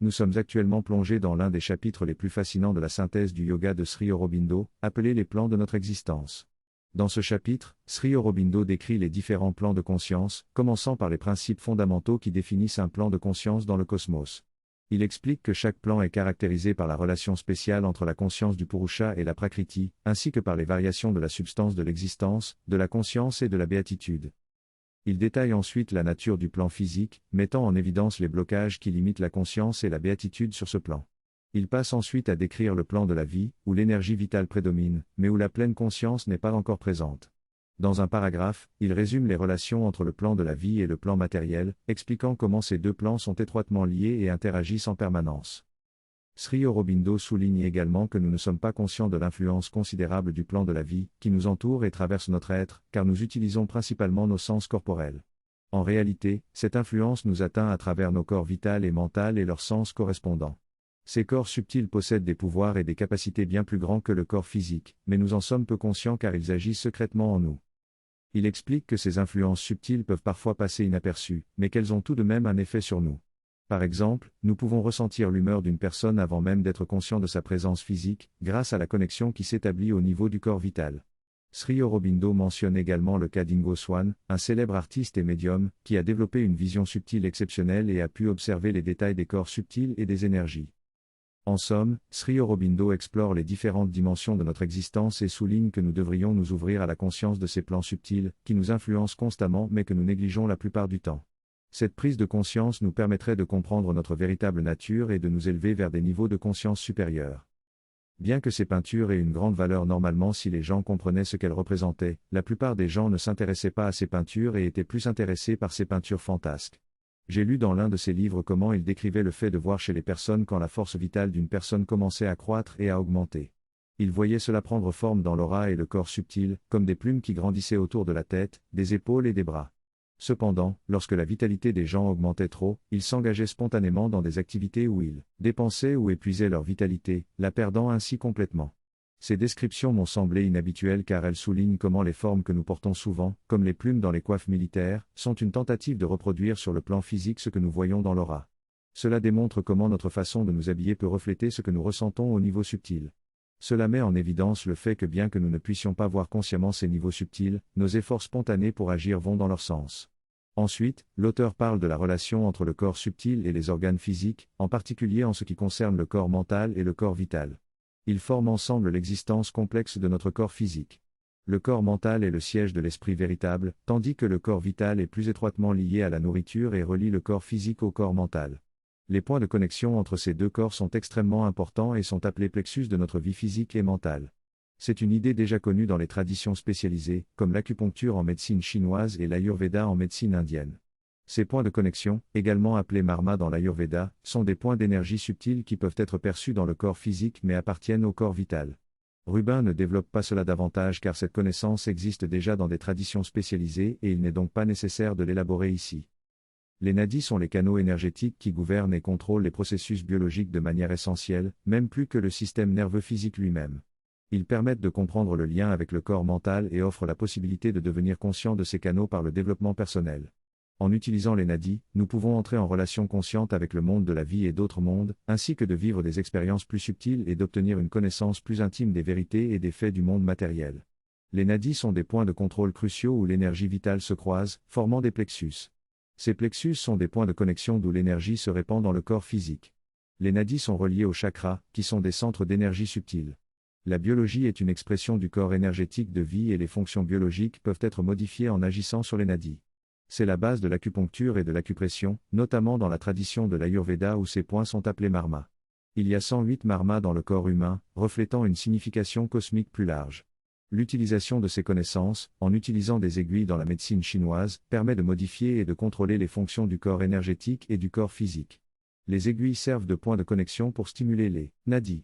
nous sommes actuellement plongés dans l'un des chapitres les plus fascinants de la synthèse du yoga de Sri Aurobindo, appelé les plans de notre existence. Dans ce chapitre, Sri Aurobindo décrit les différents plans de conscience, commençant par les principes fondamentaux qui définissent un plan de conscience dans le cosmos. Il explique que chaque plan est caractérisé par la relation spéciale entre la conscience du Purusha et la Prakriti, ainsi que par les variations de la substance de l'existence, de la conscience et de la béatitude. Il détaille ensuite la nature du plan physique, mettant en évidence les blocages qui limitent la conscience et la béatitude sur ce plan. Il passe ensuite à décrire le plan de la vie, où l'énergie vitale prédomine, mais où la pleine conscience n'est pas encore présente. Dans un paragraphe, il résume les relations entre le plan de la vie et le plan matériel, expliquant comment ces deux plans sont étroitement liés et interagissent en permanence. Sri Aurobindo souligne également que nous ne sommes pas conscients de l'influence considérable du plan de la vie, qui nous entoure et traverse notre être, car nous utilisons principalement nos sens corporels. En réalité, cette influence nous atteint à travers nos corps vital et mental et leurs sens correspondants. Ces corps subtils possèdent des pouvoirs et des capacités bien plus grands que le corps physique, mais nous en sommes peu conscients car ils agissent secrètement en nous. Il explique que ces influences subtiles peuvent parfois passer inaperçues, mais qu'elles ont tout de même un effet sur nous. Par exemple, nous pouvons ressentir l'humeur d'une personne avant même d'être conscients de sa présence physique, grâce à la connexion qui s'établit au niveau du corps vital. Sri Aurobindo mentionne également le cas d'Ingo Swan, un célèbre artiste et médium, qui a développé une vision subtile exceptionnelle et a pu observer les détails des corps subtils et des énergies. En somme, Sri Aurobindo explore les différentes dimensions de notre existence et souligne que nous devrions nous ouvrir à la conscience de ces plans subtils, qui nous influencent constamment mais que nous négligeons la plupart du temps. Cette prise de conscience nous permettrait de comprendre notre véritable nature et de nous élever vers des niveaux de conscience supérieurs. Bien que ces peintures aient une grande valeur normalement si les gens comprenaient ce qu'elles représentaient, la plupart des gens ne s'intéressaient pas à ces peintures et étaient plus intéressés par ces peintures fantasques. J'ai lu dans l'un de ses livres comment il décrivait le fait de voir chez les personnes quand la force vitale d'une personne commençait à croître et à augmenter. Il voyait cela prendre forme dans l'aura et le corps subtil, comme des plumes qui grandissaient autour de la tête, des épaules et des bras. Cependant, lorsque la vitalité des gens augmentait trop, ils s'engageaient spontanément dans des activités où ils dépensaient ou épuisaient leur vitalité, la perdant ainsi complètement. Ces descriptions m'ont semblé inhabituelles car elles soulignent comment les formes que nous portons souvent, comme les plumes dans les coiffes militaires, sont une tentative de reproduire sur le plan physique ce que nous voyons dans l'aura. Cela démontre comment notre façon de nous habiller peut refléter ce que nous ressentons au niveau subtil. Cela met en évidence le fait que bien que nous ne puissions pas voir consciemment ces niveaux subtils, nos efforts spontanés pour agir vont dans leur sens. Ensuite, l'auteur parle de la relation entre le corps subtil et les organes physiques, en particulier en ce qui concerne le corps mental et le corps vital. Ils forment ensemble l'existence complexe de notre corps physique. Le corps mental est le siège de l'esprit véritable, tandis que le corps vital est plus étroitement lié à la nourriture et relie le corps physique au corps mental. Les points de connexion entre ces deux corps sont extrêmement importants et sont appelés plexus de notre vie physique et mentale. C'est une idée déjà connue dans les traditions spécialisées, comme l'acupuncture en médecine chinoise et l'ayurveda en médecine indienne. Ces points de connexion, également appelés marma dans l'ayurveda, sont des points d'énergie subtils qui peuvent être perçus dans le corps physique mais appartiennent au corps vital. Rubin ne développe pas cela davantage car cette connaissance existe déjà dans des traditions spécialisées et il n'est donc pas nécessaire de l'élaborer ici. Les nadis sont les canaux énergétiques qui gouvernent et contrôlent les processus biologiques de manière essentielle, même plus que le système nerveux physique lui-même. Ils permettent de comprendre le lien avec le corps mental et offrent la possibilité de devenir conscient de ces canaux par le développement personnel. En utilisant les nadis, nous pouvons entrer en relation consciente avec le monde de la vie et d'autres mondes, ainsi que de vivre des expériences plus subtiles et d'obtenir une connaissance plus intime des vérités et des faits du monde matériel. Les nadis sont des points de contrôle cruciaux où l'énergie vitale se croise, formant des plexus. Ces plexus sont des points de connexion d'où l'énergie se répand dans le corps physique. Les nadis sont reliés aux chakras, qui sont des centres d'énergie subtile. La biologie est une expression du corps énergétique de vie et les fonctions biologiques peuvent être modifiées en agissant sur les nadis. C'est la base de l'acupuncture et de l'acupression, notamment dans la tradition de l'Ayurveda où ces points sont appelés marmas. Il y a 108 marmas dans le corps humain, reflétant une signification cosmique plus large. L'utilisation de ces connaissances, en utilisant des aiguilles dans la médecine chinoise, permet de modifier et de contrôler les fonctions du corps énergétique et du corps physique. Les aiguilles servent de point de connexion pour stimuler les nadis.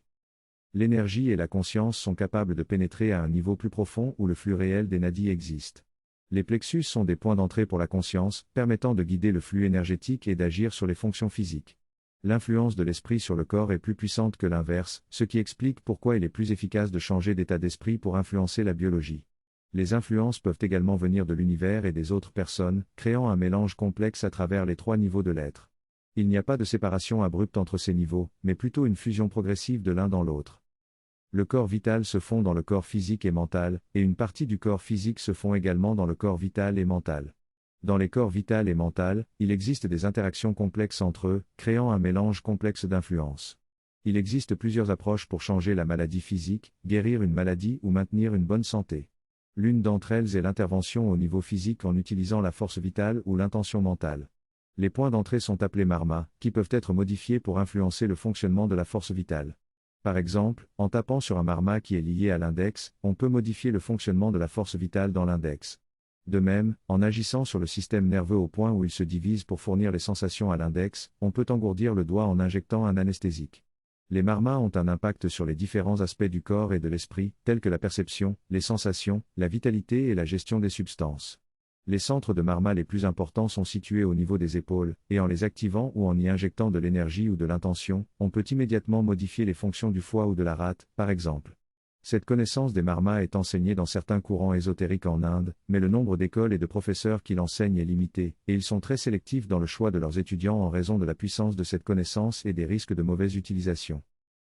L'énergie et la conscience sont capables de pénétrer à un niveau plus profond où le flux réel des nadis existe. Les plexus sont des points d'entrée pour la conscience, permettant de guider le flux énergétique et d'agir sur les fonctions physiques. L'influence de l'esprit sur le corps est plus puissante que l'inverse, ce qui explique pourquoi il est plus efficace de changer d'état d'esprit pour influencer la biologie. Les influences peuvent également venir de l'univers et des autres personnes, créant un mélange complexe à travers les 3 niveaux de l'être. Il n'y a pas de séparation abrupte entre ces niveaux, mais plutôt une fusion progressive de l'un dans l'autre. Le corps vital se fond dans le corps physique et mental, et une partie du corps physique se fond également dans le corps vital et mental. Dans les corps vital et mental, il existe des interactions complexes entre eux, créant un mélange complexe d'influences. Il existe plusieurs approches pour changer la maladie physique, guérir une maladie ou maintenir une bonne santé. L'une d'entre elles est l'intervention au niveau physique en utilisant la force vitale ou l'intention mentale. Les points d'entrée sont appelés marmas, qui peuvent être modifiés pour influencer le fonctionnement de la force vitale. Par exemple, en tapant sur un marma qui est lié à l'index, on peut modifier le fonctionnement de la force vitale dans l'index. De même, en agissant sur le système nerveux au point où il se divise pour fournir les sensations à l'index, on peut engourdir le doigt en injectant un anesthésique. Les marmas ont un impact sur les différents aspects du corps et de l'esprit, tels que la perception, les sensations, la vitalité et la gestion des substances. Les centres de marma les plus importants sont situés au niveau des épaules, et en les activant ou en y injectant de l'énergie ou de l'intention, on peut immédiatement modifier les fonctions du foie ou de la rate, par exemple. Cette connaissance des marmas est enseignée dans certains courants ésotériques en Inde, mais le nombre d'écoles et de professeurs qui l'enseignent est limité, et ils sont très sélectifs dans le choix de leurs étudiants en raison de la puissance de cette connaissance et des risques de mauvaise utilisation.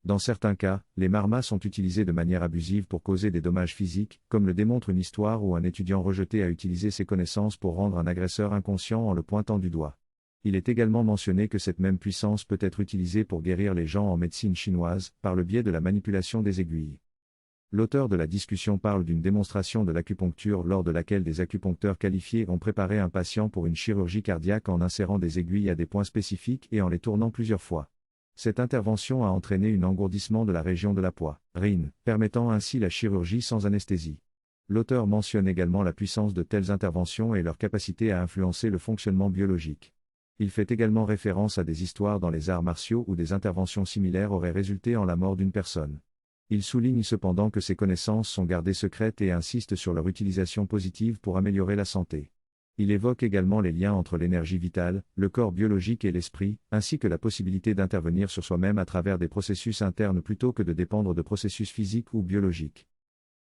Dans certains cas, les marmas sont utilisés de manière abusive pour causer des dommages physiques, comme le démontre une histoire où un étudiant rejeté a utilisé ses connaissances pour rendre un agresseur inconscient en le pointant du doigt. Il est également mentionné que cette même puissance peut être utilisée pour guérir les gens en médecine chinoise, par le biais de la manipulation des aiguilles. L'auteur de la discussion parle d'une démonstration de l'acupuncture lors de laquelle des acupuncteurs qualifiés ont préparé un patient pour une chirurgie cardiaque en insérant des aiguilles à des points spécifiques et en les tournant plusieurs fois. Cette intervention a entraîné un engourdissement de la région de la poitrine, permettant ainsi la chirurgie sans anesthésie. L'auteur mentionne également la puissance de telles interventions et leur capacité à influencer le fonctionnement biologique. Il fait également référence à des histoires dans les arts martiaux où des interventions similaires auraient résulté en la mort d'une personne. Il souligne cependant que ces connaissances sont gardées secrètes et insiste sur leur utilisation positive pour améliorer la santé. Il évoque également les liens entre l'énergie vitale, le corps biologique et l'esprit, ainsi que la possibilité d'intervenir sur soi-même à travers des processus internes plutôt que de dépendre de processus physiques ou biologiques.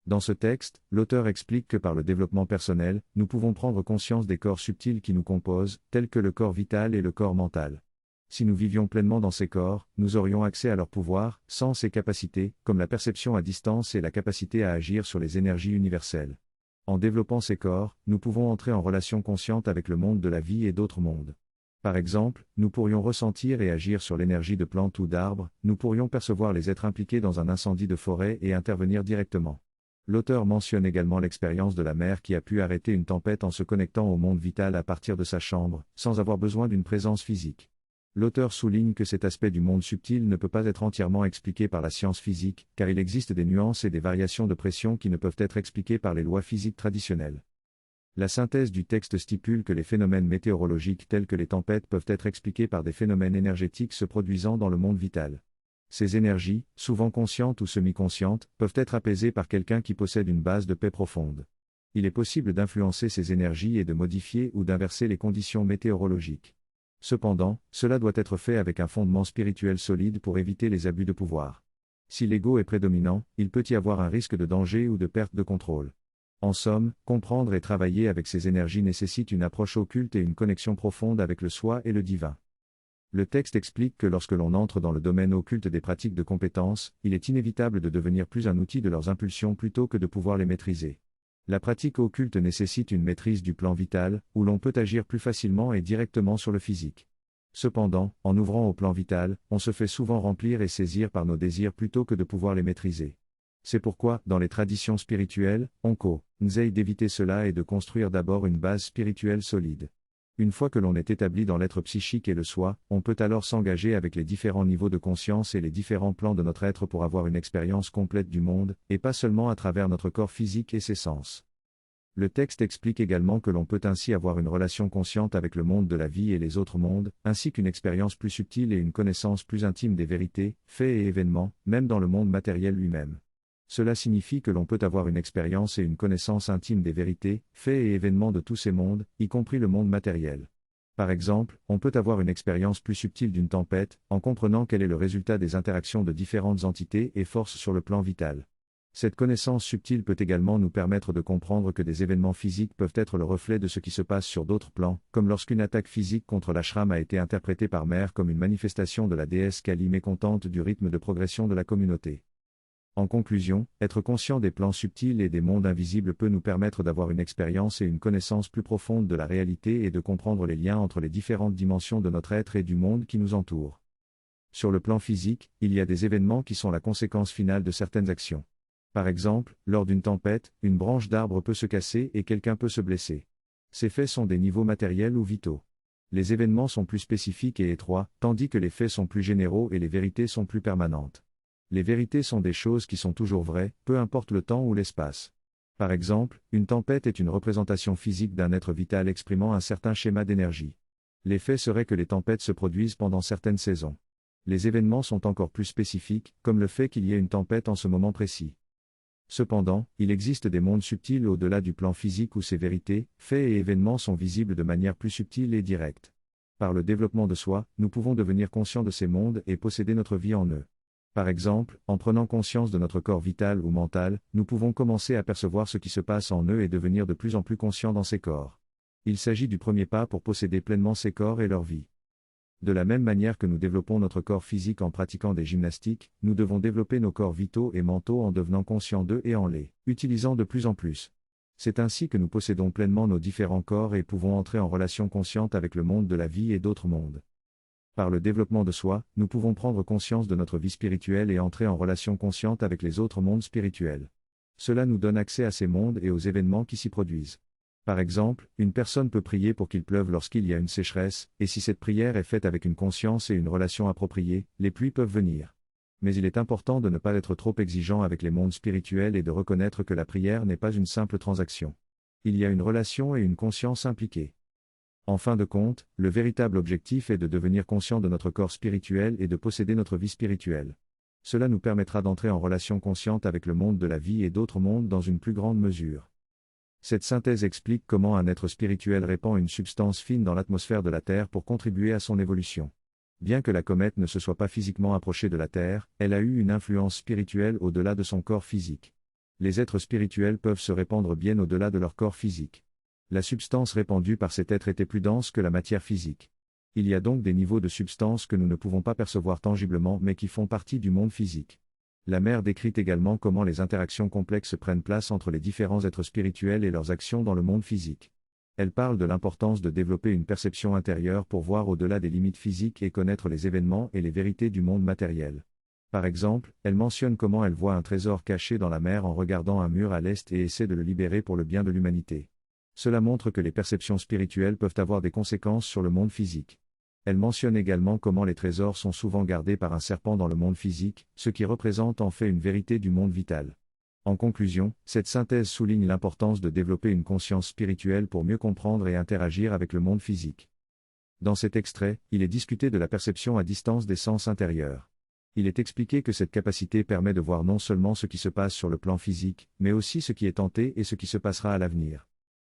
Dans ce texte, l'auteur explique que par le développement personnel, nous pouvons prendre conscience des corps subtils qui nous composent, tels que le corps vital et le corps mental. Si nous vivions pleinement dans ces corps, nous aurions accès à leurs pouvoirs, sens et capacités, comme la perception à distance et la capacité à agir sur les énergies universelles. En développant ces corps, nous pouvons entrer en relation consciente avec le monde de la vie et d'autres mondes. Par exemple, nous pourrions ressentir et agir sur l'énergie de plantes ou d'arbres, nous pourrions percevoir les êtres impliqués dans un incendie de forêt et intervenir directement. L'auteur mentionne également l'expérience de la mère qui a pu arrêter une tempête en se connectant au monde vital à partir de sa chambre, sans avoir besoin d'une présence physique. L'auteur souligne que cet aspect du monde subtil ne peut pas être entièrement expliqué par la science physique, car il existe des nuances et des variations de pression qui ne peuvent être expliquées par les lois physiques traditionnelles. La synthèse du texte stipule que les phénomènes météorologiques tels que les tempêtes peuvent être expliqués par des phénomènes énergétiques se produisant dans le monde vital. Ces énergies, souvent conscientes ou semi-conscientes, peuvent être apaisées par quelqu'un qui possède une base de paix profonde. Il est possible d'influencer ces énergies et de modifier ou d'inverser les conditions météorologiques. Cependant, cela doit être fait avec un fondement spirituel solide pour éviter les abus de pouvoir. Si l'ego est prédominant, il peut y avoir un risque de danger ou de perte de contrôle. En somme, comprendre et travailler avec ces énergies nécessite une approche occulte et une connexion profonde avec le soi et le divin. Le texte explique que lorsque l'on entre dans le domaine occulte des pratiques de compétences, il est inévitable de devenir plus un outil de leurs impulsions plutôt que de pouvoir les maîtriser. La pratique occulte nécessite une maîtrise du plan vital, où l'on peut agir plus facilement et directement sur le physique. Cependant, en ouvrant au plan vital, on se fait souvent remplir et saisir par nos désirs plutôt que de pouvoir les maîtriser. C'est pourquoi, dans les traditions spirituelles, on conseille d'éviter cela et de construire d'abord une base spirituelle solide. Une fois que l'on est établi dans l'être psychique et le soi, on peut alors s'engager avec les différents niveaux de conscience et les différents plans de notre être pour avoir une expérience complète du monde, et pas seulement à travers notre corps physique et ses sens. Le texte explique également que l'on peut ainsi avoir une relation consciente avec le monde de la vie et les autres mondes, ainsi qu'une expérience plus subtile et une connaissance plus intime des vérités, faits et événements, même dans le monde matériel lui-même. Cela signifie que l'on peut avoir une expérience et une connaissance intime des vérités, faits et événements de tous ces mondes, y compris le monde matériel. Par exemple, on peut avoir une expérience plus subtile d'une tempête, en comprenant quel est le résultat des interactions de différentes entités et forces sur le plan vital. Cette connaissance subtile peut également nous permettre de comprendre que des événements physiques peuvent être le reflet de ce qui se passe sur d'autres plans, comme lorsqu'une attaque physique contre l'ashram a été interprétée par Mère comme une manifestation de la déesse Kali mécontente du rythme de progression de la communauté. En conclusion, être conscient des plans subtils et des mondes invisibles peut nous permettre d'avoir une expérience et une connaissance plus profonde de la réalité et de comprendre les liens entre les différentes dimensions de notre être et du monde qui nous entoure. Sur le plan physique, il y a des événements qui sont la conséquence finale de certaines actions. Par exemple, lors d'une tempête, une branche d'arbre peut se casser et quelqu'un peut se blesser. Ces faits sont des niveaux matériels ou vitaux. Les événements sont plus spécifiques et étroits, tandis que les faits sont plus généraux et les vérités sont plus permanentes. Les vérités sont des choses qui sont toujours vraies, peu importe le temps ou l'espace. Par exemple, une tempête est une représentation physique d'un être vital exprimant un certain schéma d'énergie. Les faits seraient que les tempêtes se produisent pendant certaines saisons. Les événements sont encore plus spécifiques, comme le fait qu'il y ait une tempête en ce moment précis. Cependant, il existe des mondes subtils au-delà du plan physique où ces vérités, faits et événements sont visibles de manière plus subtile et directe. Par le développement de soi, nous pouvons devenir conscients de ces mondes et posséder notre vie en eux. Par exemple, en prenant conscience de notre corps vital ou mental, nous pouvons commencer à percevoir ce qui se passe en eux et devenir de plus en plus conscients dans ces corps. Il s'agit du premier pas pour posséder pleinement ces corps et leur vie. De la même manière que nous développons notre corps physique en pratiquant des gymnastiques, nous devons développer nos corps vitaux et mentaux en devenant conscients d'eux et en les utilisant de plus en plus. C'est ainsi que nous possédons pleinement nos différents corps et pouvons entrer en relation consciente avec le monde de la vie et d'autres mondes. Par le développement de soi, nous pouvons prendre conscience de notre vie spirituelle et entrer en relation consciente avec les autres mondes spirituels. Cela nous donne accès à ces mondes et aux événements qui s'y produisent. Par exemple, une personne peut prier pour qu'il pleuve lorsqu'il y a une sécheresse, et si cette prière est faite avec une conscience et une relation appropriée, les pluies peuvent venir. Mais il est important de ne pas être trop exigeant avec les mondes spirituels et de reconnaître que la prière n'est pas une simple transaction. Il y a une relation et une conscience impliquées. En fin de compte, le véritable objectif est de devenir conscient de notre corps spirituel et de posséder notre vie spirituelle. Cela nous permettra d'entrer en relation consciente avec le monde de la vie et d'autres mondes dans une plus grande mesure. Cette synthèse explique comment un être spirituel répand une substance fine dans l'atmosphère de la Terre pour contribuer à son évolution. Bien que la comète ne se soit pas physiquement approchée de la Terre, elle a eu une influence spirituelle au-delà de son corps physique. Les êtres spirituels peuvent se répandre bien au-delà de leur corps physique. La substance répandue par cet être était plus dense que la matière physique. Il y a donc des niveaux de substance que nous ne pouvons pas percevoir tangiblement mais qui font partie du monde physique. La mère décrit également comment les interactions complexes prennent place entre les différents êtres spirituels et leurs actions dans le monde physique. Elle parle de l'importance de développer une perception intérieure pour voir au-delà des limites physiques et connaître les événements et les vérités du monde matériel. Par exemple, elle mentionne comment elle voit un trésor caché dans la mer en regardant un mur à l'est et essaie de le libérer pour le bien de l'humanité. Cela montre que les perceptions spirituelles peuvent avoir des conséquences sur le monde physique. Elle mentionne également comment les trésors sont souvent gardés par un serpent dans le monde physique, ce qui représente en fait une vérité du monde vital. En conclusion, cette synthèse souligne l'importance de développer une conscience spirituelle pour mieux comprendre et interagir avec le monde physique. Dans cet extrait, il est discuté de la perception à distance des sens intérieurs. Il est expliqué que cette capacité permet de voir non seulement ce qui se passe sur le plan physique, mais aussi ce qui est tenté et ce qui se passera à l'avenir.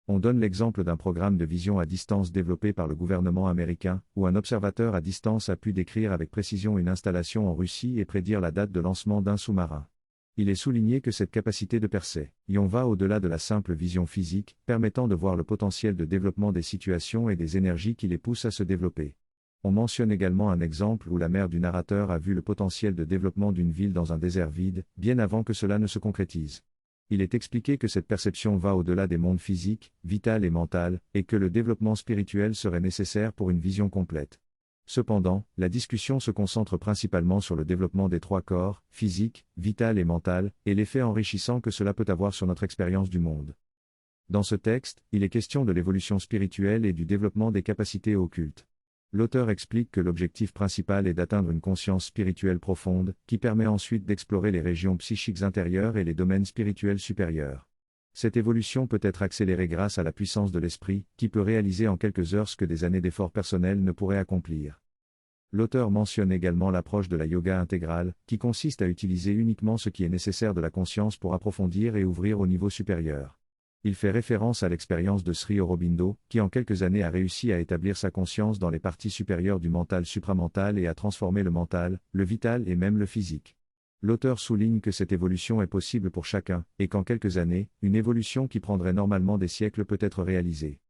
On donne l'exemple d'un programme de vision à distance développé par le gouvernement américain, où un observateur à distance a pu décrire avec précision une installation en Russie et prédire la date de lancement d'un sous-marin. Il est souligné que cette capacité de perception va au-delà de la simple vision physique, permettant de voir le potentiel de développement des situations et des énergies qui les poussent à se développer. On mentionne également un exemple où la mère du narrateur a vu le potentiel de développement d'une ville dans un désert vide, bien avant que cela ne se concrétise. Il est expliqué que cette perception va au-delà des mondes physiques, vital et mental, et que le développement spirituel serait nécessaire pour une vision complète. Cependant, la discussion se concentre principalement sur le développement des trois corps, physique, vital et mental, et l'effet enrichissant que cela peut avoir sur notre expérience du monde. Dans ce texte, il est question de l'évolution spirituelle et du développement des capacités occultes. L'auteur explique que l'objectif principal est d'atteindre une conscience spirituelle profonde, qui permet ensuite d'explorer les régions psychiques intérieures et les domaines spirituels supérieurs. Cette évolution peut être accélérée grâce à la puissance de l'esprit, qui peut réaliser en quelques heures ce que des années d'efforts personnels ne pourraient accomplir. L'auteur mentionne également l'approche de la yoga intégrale, qui consiste à utiliser uniquement ce qui est nécessaire de la conscience pour approfondir et ouvrir au niveau supérieur. Il fait référence à l'expérience de Sri Aurobindo, qui en quelques années a réussi à établir sa conscience dans les parties supérieures du mental supramental et à transformer le mental, le vital et même le physique. L'auteur souligne que cette évolution est possible pour chacun, et qu'en quelques années, une évolution qui prendrait normalement des siècles peut être réalisée.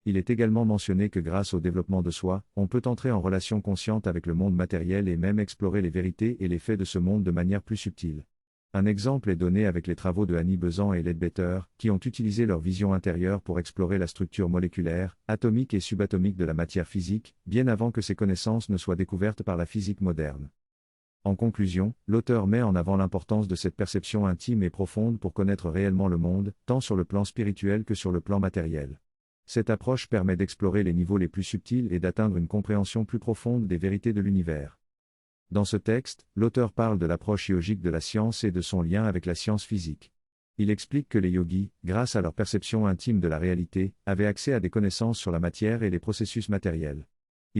Il est également mentionné que grâce au développement de soi, on peut entrer en relation consciente avec le monde matériel et même explorer les vérités et les faits de ce monde de manière plus subtile. Un exemple est donné avec les travaux de Annie Besant et Leadbeater, qui ont utilisé leur vision intérieure pour explorer la structure moléculaire, atomique et subatomique de la matière physique, bien avant que ces connaissances ne soient découvertes par la physique moderne. En conclusion, l'auteur met en avant l'importance de cette perception intime et profonde pour connaître réellement le monde, tant sur le plan spirituel que sur le plan matériel. Cette approche permet d'explorer les niveaux les plus subtils et d'atteindre une compréhension plus profonde des vérités de l'univers. Dans ce texte, l'auteur parle de l'approche yogique de la science et de son lien avec la science physique. Il explique que les yogis, grâce à leur perception intime de la réalité, avaient accès à des connaissances sur la matière et les processus matériels.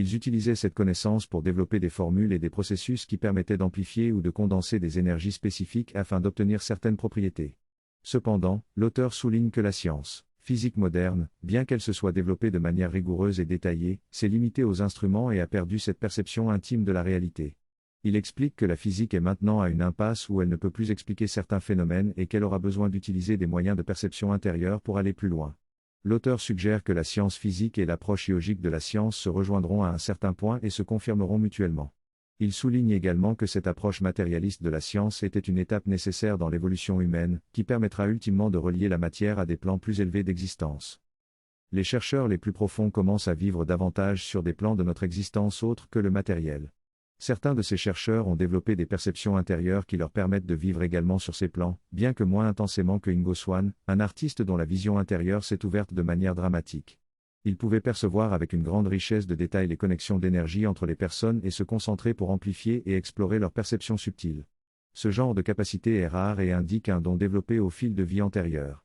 Ils utilisaient cette connaissance pour développer des formules et des processus qui permettaient d'amplifier ou de condenser des énergies spécifiques afin d'obtenir certaines propriétés. Cependant, l'auteur souligne que la science physique moderne, bien qu'elle se soit développée de manière rigoureuse et détaillée, s'est limitée aux instruments et a perdu cette perception intime de la réalité. Il explique que la physique est maintenant à une impasse où elle ne peut plus expliquer certains phénomènes et qu'elle aura besoin d'utiliser des moyens de perception intérieure pour aller plus loin. L'auteur suggère que la science physique et l'approche yogique de la science se rejoindront à un certain point et se confirmeront mutuellement. Il souligne également que cette approche matérialiste de la science était une étape nécessaire dans l'évolution humaine, qui permettra ultimement de relier la matière à des plans plus élevés d'existence. Les chercheurs les plus profonds commencent à vivre davantage sur des plans de notre existence autres que le matériel. Certains de ces chercheurs ont développé des perceptions intérieures qui leur permettent de vivre également sur ces plans, bien que moins intensément que Ingo Swann, un artiste dont la vision intérieure s'est ouverte de manière dramatique. Il pouvait percevoir avec une grande richesse de détails les connexions d'énergie entre les personnes et se concentrer pour amplifier et explorer leurs perceptions subtiles. Ce genre de capacité est rare et indique un don développé au fil de vie antérieure.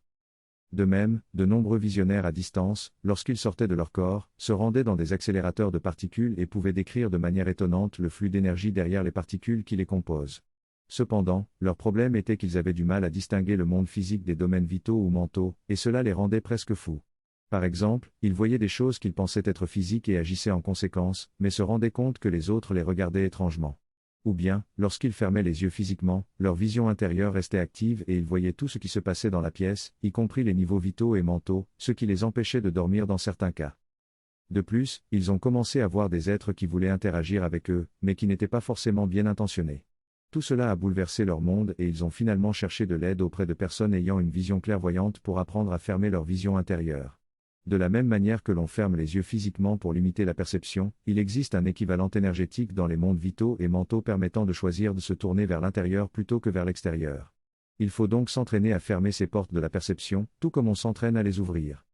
De même, de nombreux visionnaires à distance, lorsqu'ils sortaient de leur corps, se rendaient dans des accélérateurs de particules et pouvaient décrire de manière étonnante le flux d'énergie derrière les particules qui les composent. Cependant, leur problème était qu'ils avaient du mal à distinguer le monde physique des domaines vitaux ou mentaux, et cela les rendait presque fous. Par exemple, ils voyaient des choses qu'ils pensaient être physiques et agissaient en conséquence, mais se rendaient compte que les autres les regardaient étrangement. Ou bien, lorsqu'ils fermaient les yeux physiquement, leur vision intérieure restait active et ils voyaient tout ce qui se passait dans la pièce, y compris les niveaux vitaux et mentaux, ce qui les empêchait de dormir dans certains cas. De plus, ils ont commencé à voir des êtres qui voulaient interagir avec eux, mais qui n'étaient pas forcément bien intentionnés. Tout cela a bouleversé leur monde et ils ont finalement cherché de l'aide auprès de personnes ayant une vision clairvoyante pour apprendre à fermer leur vision intérieure. De la même manière que l'on ferme les yeux physiquement pour limiter la perception, il existe un équivalent énergétique dans les mondes vitaux et mentaux permettant de choisir de se tourner vers l'intérieur plutôt que vers l'extérieur. Il faut donc s'entraîner à fermer ces portes de la perception, tout comme on s'entraîne à les ouvrir.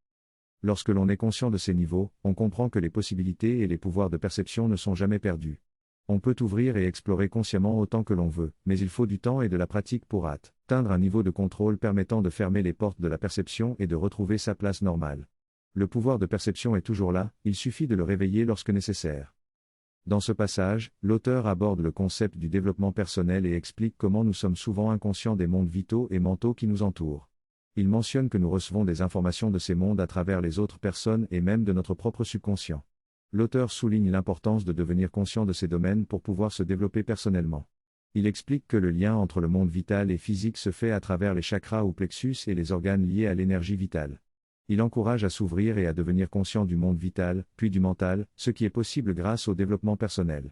Lorsque l'on est conscient de ces niveaux, on comprend que les possibilités et les pouvoirs de perception ne sont jamais perdus. On peut ouvrir et explorer consciemment autant que l'on veut, mais il faut du temps et de la pratique pour atteindre un niveau de contrôle permettant de fermer les portes de la perception et de retrouver sa place normale. Le pouvoir de perception est toujours là, il suffit de le réveiller lorsque nécessaire. Dans ce passage, l'auteur aborde le concept du développement personnel et explique comment nous sommes souvent inconscients des mondes vitaux et mentaux qui nous entourent. Il mentionne que nous recevons des informations de ces mondes à travers les autres personnes et même de notre propre subconscient. L'auteur souligne l'importance de devenir conscient de ces domaines pour pouvoir se développer personnellement. Il explique que le lien entre le monde vital et physique se fait à travers les chakras ou plexus et les organes liés à l'énergie vitale. Il encourage à s'ouvrir et à devenir conscient du monde vital, puis du mental, ce qui est possible grâce au développement personnel.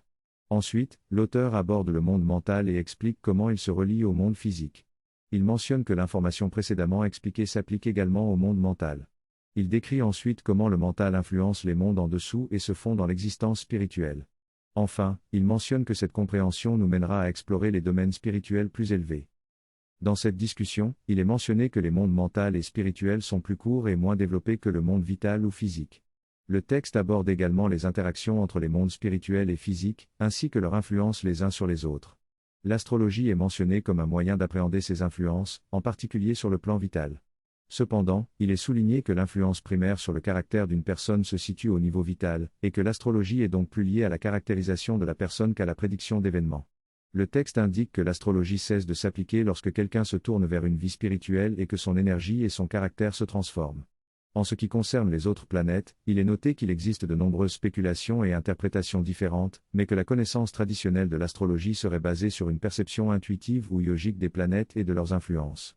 Ensuite, l'auteur aborde le monde mental et explique comment il se relie au monde physique. Il mentionne que l'information précédemment expliquée s'applique également au monde mental. Il décrit ensuite comment le mental influence les mondes en dessous et se fond dans l'existence spirituelle. Enfin, il mentionne que cette compréhension nous mènera à explorer les domaines spirituels plus élevés. Dans cette discussion, il est mentionné que les mondes mental et spirituel sont plus courts et moins développés que le monde vital ou physique. Le texte aborde également les interactions entre les mondes spirituels et physiques, ainsi que leur influence les uns sur les autres. L'astrologie est mentionnée comme un moyen d'appréhender ces influences, en particulier sur le plan vital. Cependant, il est souligné que l'influence primaire sur le caractère d'une personne se situe au niveau vital, et que l'astrologie est donc plus liée à la caractérisation de la personne qu'à la prédiction d'événements. Le texte indique que l'astrologie cesse de s'appliquer lorsque quelqu'un se tourne vers une vie spirituelle et que son énergie et son caractère se transforment. En ce qui concerne les autres planètes, il est noté qu'il existe de nombreuses spéculations et interprétations différentes, mais que la connaissance traditionnelle de l'astrologie serait basée sur une perception intuitive ou yogique des planètes et de leurs influences.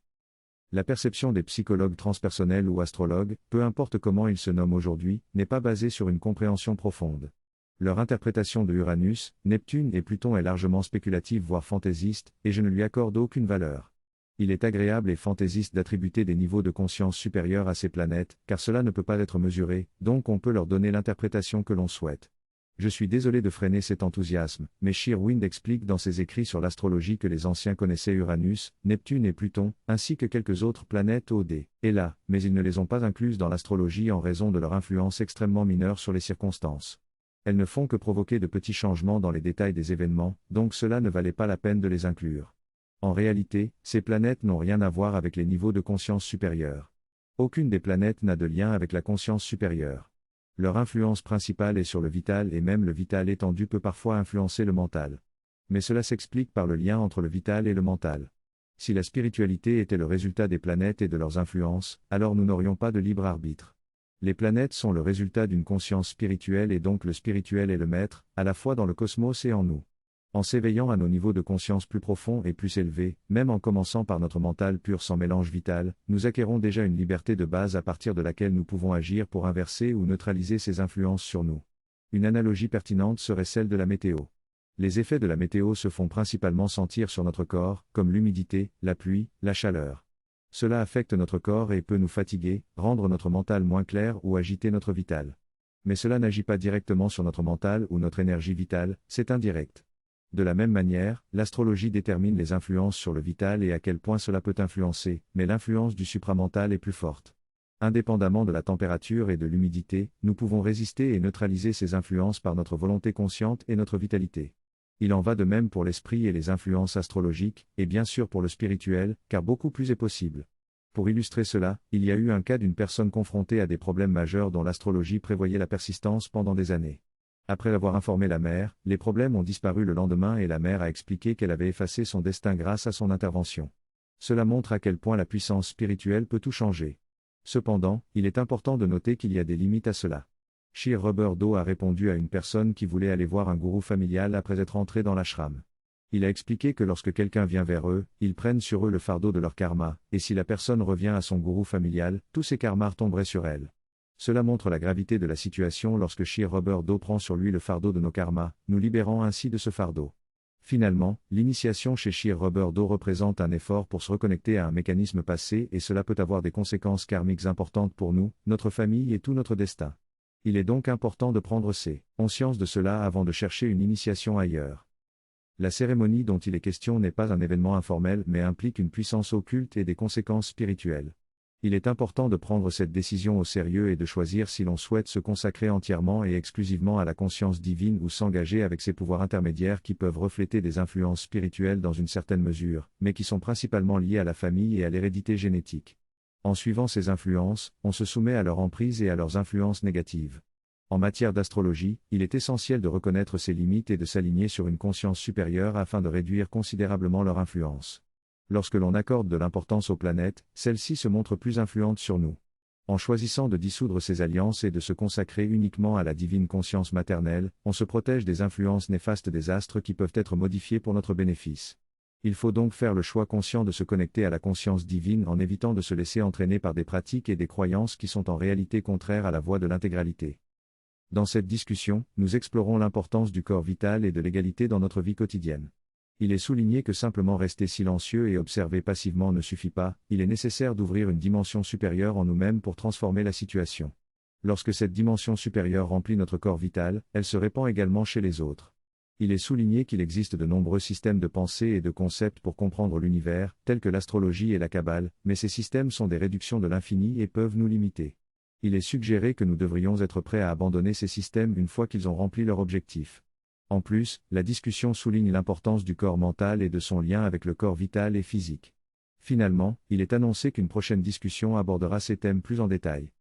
La perception des psychologues transpersonnels ou astrologues, peu importe comment ils se nomment aujourd'hui, n'est pas basée sur une compréhension profonde. Leur interprétation de Uranus, Neptune et Pluton est largement spéculative voire fantaisiste, et je ne lui accorde aucune valeur. Il est agréable et fantaisiste d'attribuer des niveaux de conscience supérieurs à ces planètes, car cela ne peut pas être mesuré, donc on peut leur donner l'interprétation que l'on souhaite. Je suis désolé de freiner cet enthousiasme, mais Shearwind explique dans ses écrits sur l'astrologie que les anciens connaissaient Uranus, Neptune et Pluton, ainsi que quelques autres planètes OD, et là, mais ils ne les ont pas incluses dans l'astrologie en raison de leur influence extrêmement mineure sur les circonstances. Elles ne font que provoquer de petits changements dans les détails des événements, donc cela ne valait pas la peine de les inclure. En réalité, ces planètes n'ont rien à voir avec les niveaux de conscience supérieurs. Aucune des planètes n'a de lien avec la conscience supérieure. Leur influence principale est sur le vital et même le vital étendu peut parfois influencer le mental. Mais cela s'explique par le lien entre le vital et le mental. Si la spiritualité était le résultat des planètes et de leurs influences, alors nous n'aurions pas de libre arbitre. Les planètes sont le résultat d'une conscience spirituelle et donc le spirituel est le maître, à la fois dans le cosmos et en nous. En s'éveillant à nos niveaux de conscience plus profonds et plus élevés, même en commençant par notre mental pur sans mélange vital, nous acquérons déjà une liberté de base à partir de laquelle nous pouvons agir pour inverser ou neutraliser ces influences sur nous. Une analogie pertinente serait celle de la météo. Les effets de la météo se font principalement sentir sur notre corps, comme l'humidité, la pluie, la chaleur. Cela affecte notre corps et peut nous fatiguer, rendre notre mental moins clair ou agiter notre vital. Mais cela n'agit pas directement sur notre mental ou notre énergie vitale, c'est indirect. De la même manière, l'astrologie détermine les influences sur le vital et à quel point cela peut influencer, mais l'influence du supramental est plus forte. Indépendamment de la température et de l'humidité, nous pouvons résister et neutraliser ces influences par notre volonté consciente et notre vitalité. Il en va de même pour l'esprit et les influences astrologiques, et bien sûr pour le spirituel, car beaucoup plus est possible. Pour illustrer cela, il y a eu un cas d'une personne confrontée à des problèmes majeurs dont l'astrologie prévoyait la persistance pendant des années. Après avoir informé la mère, les problèmes ont disparu le lendemain et la mère a expliqué qu'elle avait effacé son destin grâce à son intervention. Cela montre à quel point la puissance spirituelle peut tout changer. Cependant, il est important de noter qu'il y a des limites à cela. Sheer Rubber Do a répondu à une personne qui voulait aller voir un gourou familial après être entré dans l'ashram. Il a expliqué que lorsque quelqu'un vient vers eux, ils prennent sur eux le fardeau de leur karma, et si la personne revient à son gourou familial, tous ces karmas tomberaient sur elle. Cela montre la gravité de la situation lorsque Sheer Rubber Do prend sur lui le fardeau de nos karmas, nous libérant ainsi de ce fardeau. Finalement, l'initiation chez Sheer Rubber Do représente un effort pour se reconnecter à un mécanisme passé et cela peut avoir des conséquences karmiques importantes pour nous, notre famille et tout notre destin. Il est donc important de prendre conscience de cela avant de chercher une initiation ailleurs. La cérémonie dont il est question n'est pas un événement informel mais implique une puissance occulte et des conséquences spirituelles. Il est important de prendre cette décision au sérieux et de choisir si l'on souhaite se consacrer entièrement et exclusivement à la conscience divine ou s'engager avec ces pouvoirs intermédiaires qui peuvent refléter des influences spirituelles dans une certaine mesure, mais qui sont principalement liées à la famille et à l'hérédité génétique. En suivant ces influences, on se soumet à leur emprise et à leurs influences négatives. En matière d'astrologie, il est essentiel de reconnaître ses limites et de s'aligner sur une conscience supérieure afin de réduire considérablement leur influence. Lorsque l'on accorde de l'importance aux planètes, celles-ci se montrent plus influentes sur nous. En choisissant de dissoudre ces alliances et de se consacrer uniquement à la divine conscience maternelle, on se protège des influences néfastes des astres qui peuvent être modifiées pour notre bénéfice. Il faut donc faire le choix conscient de se connecter à la conscience divine en évitant de se laisser entraîner par des pratiques et des croyances qui sont en réalité contraires à la voie de l'intégralité. Dans cette discussion, nous explorons l'importance du corps vital et de l'égalité dans notre vie quotidienne. Il est souligné que simplement rester silencieux et observer passivement ne suffit pas, il est nécessaire d'ouvrir une dimension supérieure en nous-mêmes pour transformer la situation. Lorsque cette dimension supérieure remplit notre corps vital, elle se répand également chez les autres. Il est souligné qu'il existe de nombreux systèmes de pensée et de concepts pour comprendre l'univers, tels que l'astrologie et la Kabbale, mais ces systèmes sont des réductions de l'infini et peuvent nous limiter. Il est suggéré que nous devrions être prêts à abandonner ces systèmes une fois qu'ils ont rempli leur objectif. En plus, la discussion souligne l'importance du corps mental et de son lien avec le corps vital et physique. Finalement, il est annoncé qu'une prochaine discussion abordera ces thèmes plus en détail.